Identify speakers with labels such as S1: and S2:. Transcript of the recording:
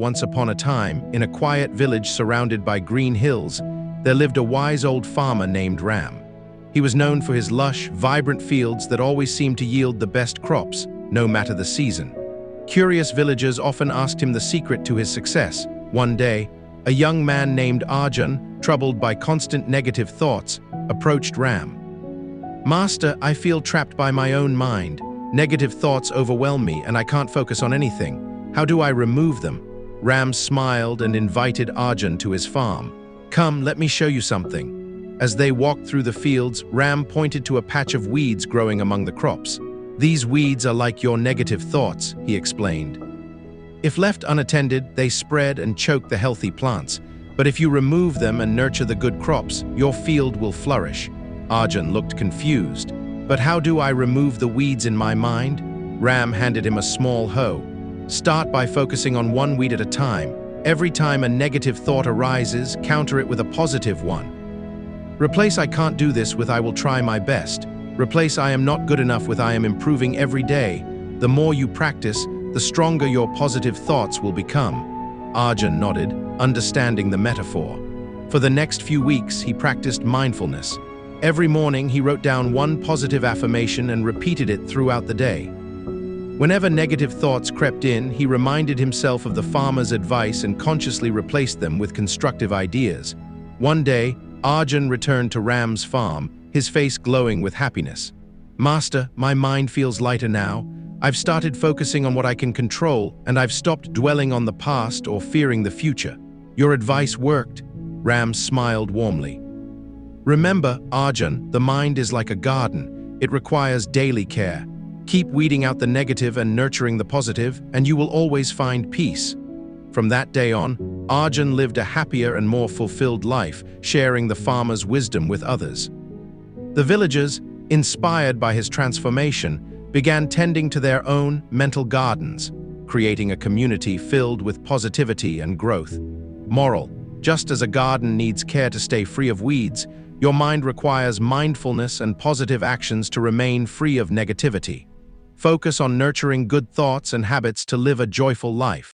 S1: once upon a time, in a quiet village surrounded by green hills, there lived a wise old farmer named Ram. He was known for his lush, vibrant fields that always seemed to yield the best crops, no matter the season. Curious villagers often asked him the secret to his success. One day, a young man named Arjun, troubled by constant negative thoughts, approached Ram. "Master, I feel trapped by my own mind. Negative thoughts overwhelm me and I can't focus on anything. How do I remove them?" Ram smiled and invited Arjun to his farm. "Come, let me show you something." As they walked through the fields, Ram pointed to a patch of weeds growing among the crops. "These weeds are like your negative thoughts," he explained. "If left unattended, they spread and choke the healthy plants. But if you remove them and nurture the good crops, your field will flourish." Arjun looked confused. "But how do I remove the weeds in my mind?" Ram handed him a small hoe. "Start by focusing on one weed at a time. Every time a negative thought arises, counter it with a positive one. Replace "I can't do this" with "I will try my best." Replace "I am not good enough" with "I am improving every day." The more you practice, the stronger your positive thoughts will become. Arjun nodded, understanding the metaphor. For the next few weeks, he practiced mindfulness. Every morning, he wrote down one positive affirmation and repeated it throughout the day. Whenever negative thoughts crept in, he reminded himself of the farmer's advice and consciously replaced them with constructive ideas. One day, Arjun returned to Ram's farm, his face glowing with happiness. "Master, my mind feels lighter now. I've started focusing on what I can control, and I've stopped dwelling on the past or fearing the future. Your advice worked." Ram smiled warmly. "Remember, Arjun, the mind is like a garden. It requires daily care. Keep weeding out the negative and nurturing the positive, and you will always find peace." From that day on, Arjun lived a happier and more fulfilled life, sharing the farmer's wisdom with others. The villagers, inspired by his transformation, began tending to their own mental gardens, creating a community filled with positivity and growth. Moral: just as a garden needs care to stay free of weeds, your mind requires mindfulness and positive actions to remain free of negativity. Focus on nurturing good thoughts and habits to live a joyful life.